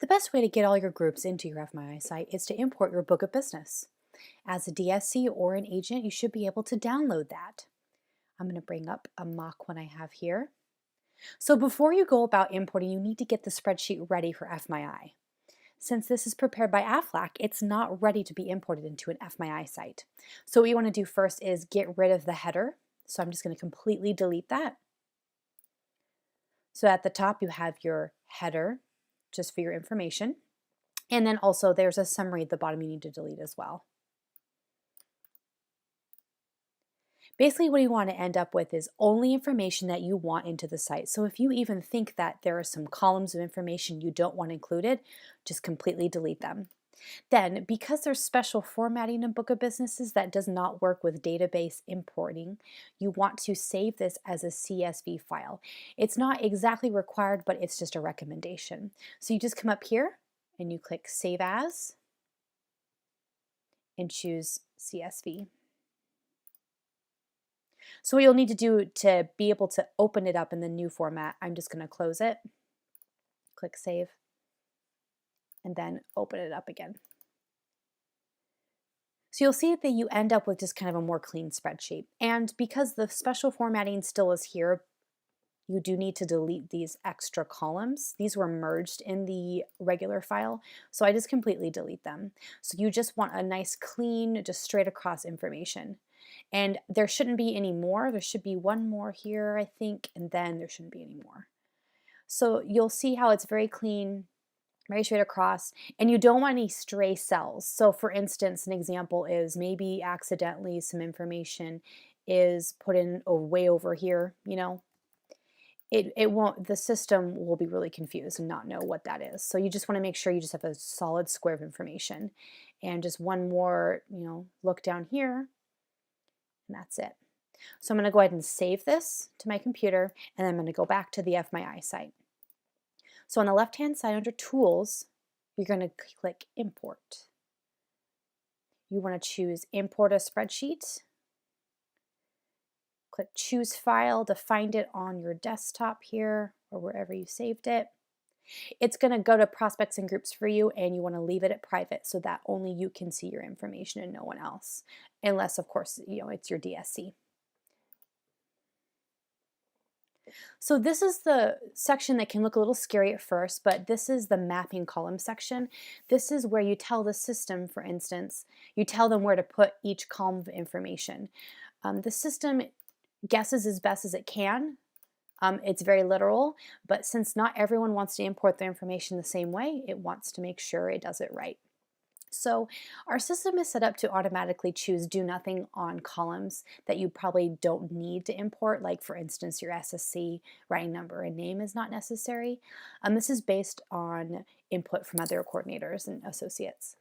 The best way to get all your groups into your FMYI site is to import your book of business. As a DSC or an agent, you should be able to download that. I'm going to bring up a mock one I have here. So before you go about importing, you need to get the spreadsheet ready for FMYI. Since this is prepared by Aflac, it's not ready to be imported into an FMYI site. So what you want to do first is get rid of the header. So I'm just going to completely delete that. So at the top you have your header, just for your information. And then also there's a summary at the bottom you need to delete as well. Basically what you want to end up with is only information that you want into the site. So if you even think that there are some columns of information you don't want included, just completely delete them. Then, because there's special formatting in Book of Businesses that does not work with database importing, you want to save this as a CSV file. It's not exactly required, but it's just a recommendation. So you just come up here and you click Save As and choose CSV. So what you'll need to do to be able to open it up in the new format, I'm just going to close it, click Save, and then open it up again. So you'll see that you end up with just kind of a more clean spreadsheet. And because the special formatting still is here, you do need to delete these extra columns. These were merged in the regular file, so I just completely delete them. So you just want a nice clean, just straight across information. And there shouldn't be any more. There should be one more here, I think, and then there shouldn't be any more. So you'll see how it's very clean, very straight across, and you don't want any stray cells. So for instance, an example is maybe accidentally some information is put in way over here, you know. It won't, the system will be really confused and not know what that is. So you just want to make sure you just have a solid square of information. And just one more, look down here, and that's it. So I'm going to go ahead and save this to my computer, and then I'm going to go back to the FMYI site. So on the left-hand side under Tools, you're going to click Import. You want to choose Import a Spreadsheet. Click Choose File to find it on your desktop here or wherever you saved it. It's going to go to Prospects and Groups for you, and you want to leave it at private so that only you can see your information and no one else, unless of course it's your DSC. So this is the section that can look a little scary at first, but this is the mapping column section. This is where you tell the system, for instance, you tell them where to put each column of information. The system guesses as best as it can. It's very literal, but since not everyone wants to import their information the same way, it wants to make sure it does it right. So our system is set up to automatically choose do nothing on columns that you probably don't need to import, like for instance your SSC, writing number, and name is not necessary. This is based on input from other coordinators and associates.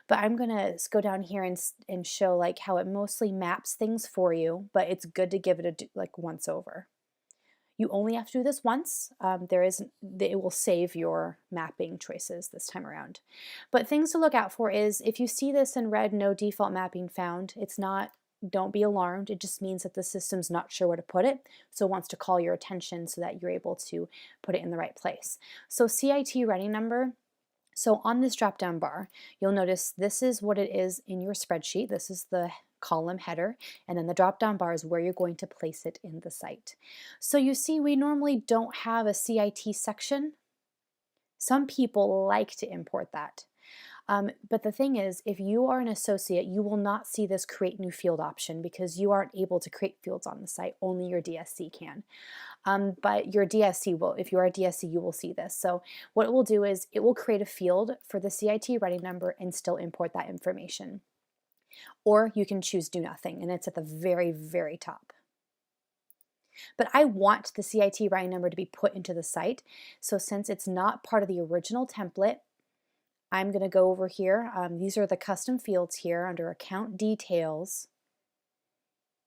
But I'm going to go down here and show like how it mostly maps things for you, but it's good to give it a once over. You only have to do this once. It will save your mapping choices this time around. But things to look out for is if you see this in red, no default mapping found, it's not, don't be alarmed. It just means that the system's not sure where to put it, so it wants to call your attention so that you're able to put it in the right place. So CIT writing number. So on this drop-down bar, you'll notice this is what it is in your spreadsheet. This is the column header, and then the drop-down bar is where you're going to place it in the site. So you see we normally don't have a CIT section. Some people like to import that. But the thing is, if you are an associate, you will not see this create new field option because you aren't able to create fields on the site. Only your DSC can. But your DSC will, if you are a DSC, you will see this. So what it will do is it will create a field for the CIT writing number and still import that information. Or you can choose do nothing, and it's at the very, very top. But I want the CIT writing number to be put into the site. So since it's not part of the original template, I'm going to go over here. These are the custom fields here under Account Details.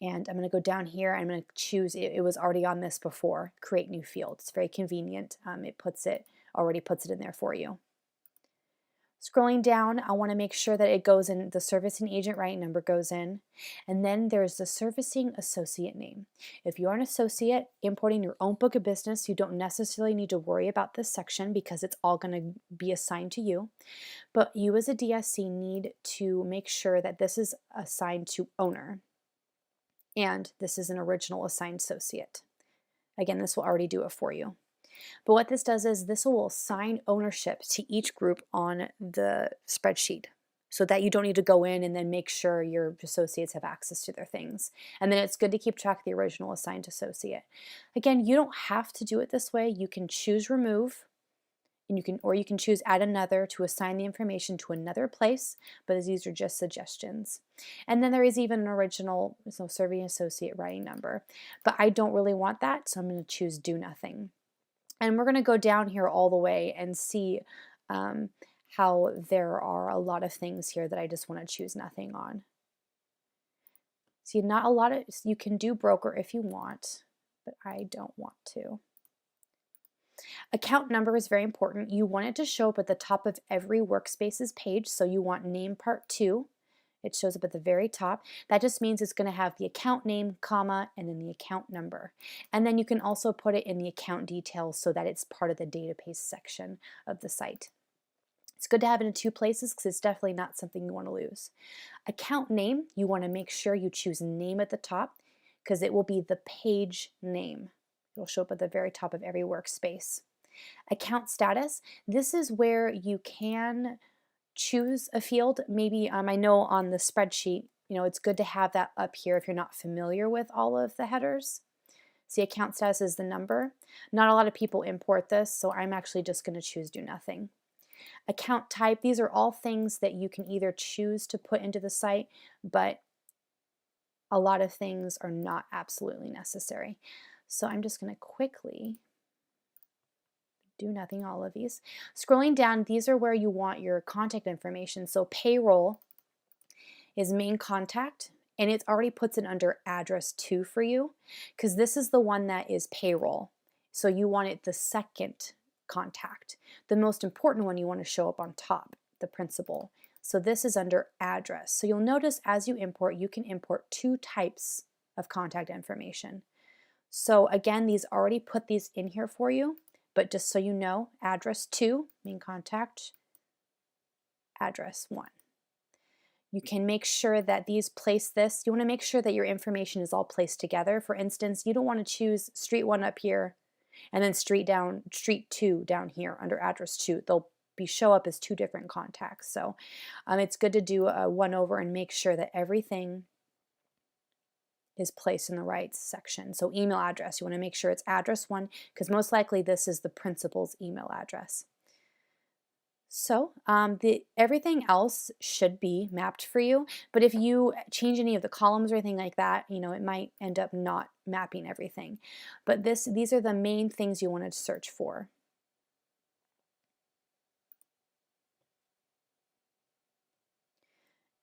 And I'm going to go down here. I'm going to choose, it was already on this before, Create New Field. It's very convenient. It already puts it in there for you. Scrolling down, I want to make sure that it goes in, the servicing agent right number goes in, and then there's the servicing associate name. If you're an associate importing your own book of business, you don't necessarily need to worry about this section because it's all going to be assigned to you. But you as a DSC need to make sure that this is assigned to owner, and this is an original assigned associate. Again, this will already do it for you. But what this does is this will assign ownership to each group on the spreadsheet so that you don't need to go in and then make sure your associates have access to their things. And then it's good to keep track of the original assigned associate. Again, you don't have to do it this way. You can choose remove, and you can choose add another to assign the information to another place, but these are just suggestions. And then there is even an original serving associate writing number, but I don't really want that, so I'm going to choose do nothing. And we're going to go down here all the way and see how there are a lot of things here that I just want to choose nothing on. See, not a lot of, you can do broker if you want, but I don't want to. Account number is very important. You want it to show up at the top of every Workspaces page, so you want name part 2. It shows up at the very top. That just means it's going to have the account name, comma, and then the account number. And then you can also put it in the account details so that it's part of the database section of the site. It's good to have it in 2 places because it's definitely not something you want to lose. Account name, you want to make sure you choose name at the top because it will be the page name. It'll show up at the very top of every workspace. Account status, this is where you can choose a field. Maybe I know on the spreadsheet, it's good to have that up here if you're not familiar with all of the headers. See, account status is the number. Not a lot of people import this, so I'm actually just going to choose do nothing. Account type, these are all things that you can either choose to put into the site, but a lot of things are not absolutely necessary. So I'm just going to quickly do nothing, all of these. Scrolling down, these are where you want your contact information. So payroll is main contact, and it already puts it under address 2 for you because this is the one that is payroll. So you want it the second contact. The most important one you want to show up on top, the principal. So this is under address. So you'll notice as you import, you can import 2 types of contact information. So again, these already put these in here for you. But just so you know, address 2, main contact, address 1. You can make sure that these place this. You want to make sure that your information is all placed together. For instance, you don't want to choose street 1 up here and then street 2 down here under address 2. They'll show up as 2 different contacts. So it's good to do a 1 over and make sure that everything is placed in the right section. So email address, you want to make sure it's address 1 because most likely this is the principal's email address. So everything else should be mapped for you, but if you change any of the columns or anything like that, it might end up not mapping everything. But these are the main things you want to search for.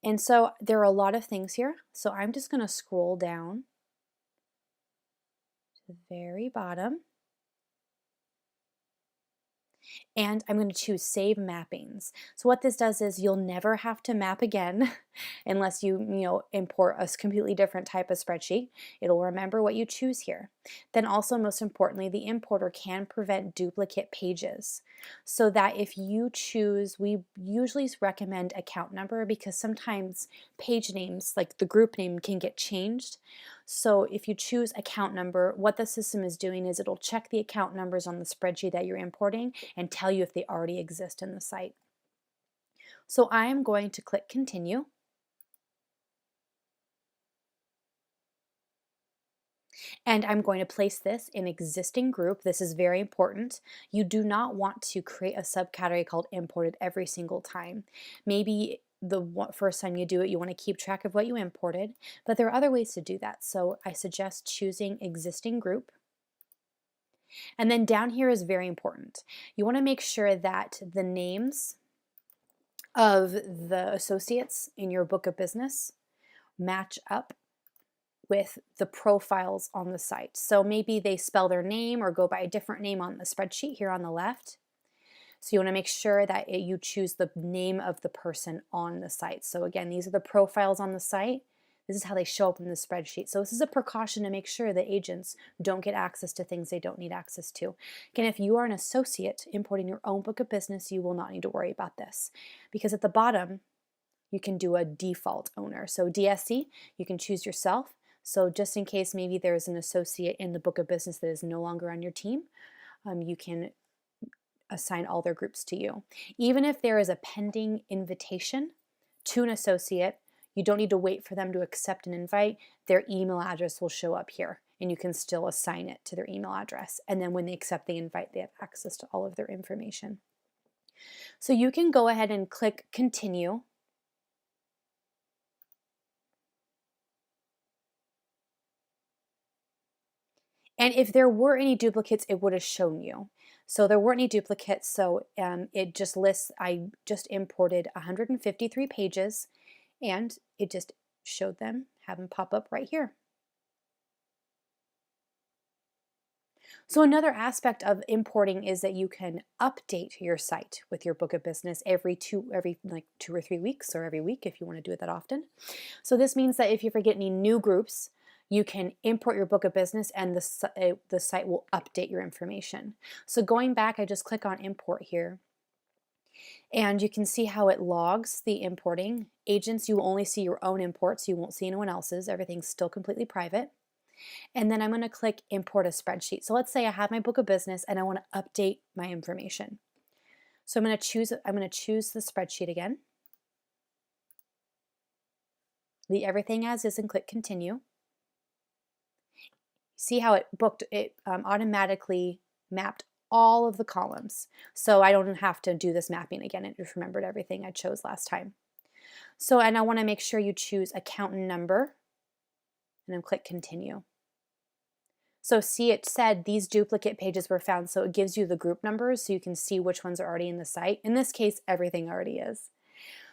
And so there are a lot of things here. So I'm just going to scroll down to the very bottom. And I'm going to choose Save Mappings. So what this does is you'll never have to map again unless you import a completely different type of spreadsheet. It'll remember what you choose here. Then also, most importantly, the importer can prevent duplicate pages. So that if you choose, we usually recommend account number because sometimes page names, like the group name, can get changed. So if you choose account number, what the system is doing is it'll check the account numbers on the spreadsheet that you're importing and tell you if they already exist in the site. So I am going to click continue. And I'm going to place this in existing group. This is very important. You do not want to create a subcategory called imported every single time. Maybe the first time you do it, you want to keep track of what you imported, but there are other ways to do that. So I suggest choosing existing group. And then down here is very important. You want to make sure that the names of the associates in your book of business match up with the profiles on the site. So maybe they spell their name or go by a different name on the spreadsheet here on the left. So you want to make sure that you choose the name of the person on the site. So again, these are the profiles on the site. This is how they show up in the spreadsheet. So this is a precaution to make sure that agents don't get access to things they don't need access to. Again, if you are an associate importing your own book of business, you will not need to worry about this, because at the bottom, you can do a default owner. So DSC, you can choose yourself. So just in case maybe there's an associate in the book of business that is no longer on your team, you can assign all their groups to you. Even if there is a pending invitation to an associate, you don't need to wait for them to accept an invite. Their email address will show up here, and you can still assign it to their email address. And then when they accept the invite, they have access to all of their information. So you can go ahead and click continue. And if there were any duplicates, it would have shown you. So there weren't any duplicates, so it just lists, I just imported 153 pages, and it just showed them, have them pop up right here. So another aspect of importing is that you can update your site with your book of business every like 2 or 3 weeks, or every week if you want to do it that often. So this means that if you ever get any new groups, you can import your book of business and the site will update your information. So going back, I just click on import here, and you can see how it logs the importing. Agents, you will only see your own imports. You won't see anyone else's. Everything's still completely private. And then I'm going to click import a spreadsheet. So let's say I have my book of business and I want to update my information. So I'm going to choose the spreadsheet again. Leave everything as is and click continue. See how it automatically mapped all of the columns. So I don't have to do this mapping again. It just remembered everything I chose last time. So, and I want to make sure you choose account number and then click continue. So see, it said these duplicate pages were found, so it gives you the group numbers so you can see which ones are already in the site. In this case, everything already is.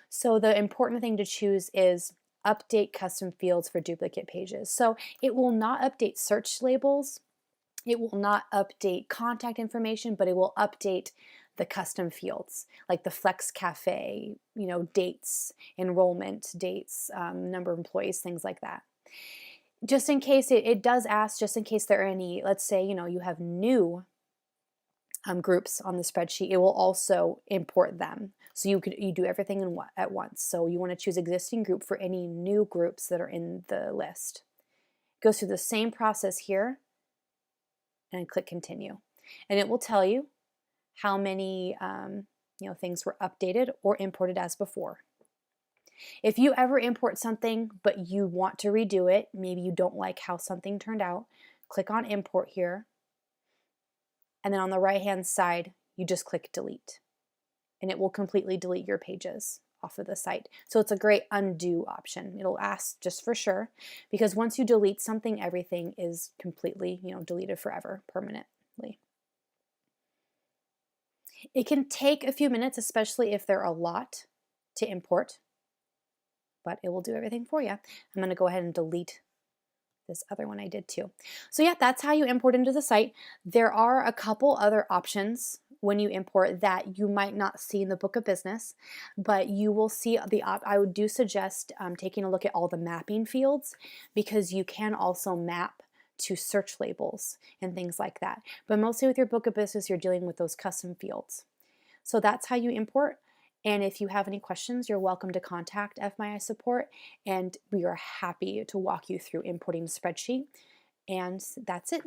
So the important thing to choose is update custom fields for duplicate pages. So it will not update search labels, it will not update contact information, but it will update the custom fields like the Flex Cafe, dates, enrollment dates, number of employees, things like that. Just in case it does ask, just in case there are any, let's say, you have new groups on the spreadsheet, it will also import them. So you do everything at once. So you want to choose existing group for any new groups that are in the list. It goes through the same process here, and click continue. And it will tell you how many things were updated or imported as before. If you ever import something but you want to redo it, maybe you don't like how something turned out, click on import here, and then on the right hand side you just click delete, and it will completely delete your pages off of the site. So it's a great undo option. It'll ask just for sure, because once you delete something, everything is completely deleted forever, permanently. It can take a few minutes, especially if there are a lot to import, but it will do everything for you. I'm going to go ahead and delete this other one I did too. So yeah, that's how you import into the site. There are a couple other options when you import that you might not see in the book of business, but you will see I would suggest taking a look at all the mapping fields, because you can also map to search labels and things like that. But mostly with your book of business, you're dealing with those custom fields. So that's how you import. And if you have any questions, you're welcome to contact FMYI support, and we are happy to walk you through importing a spreadsheet. And that's it.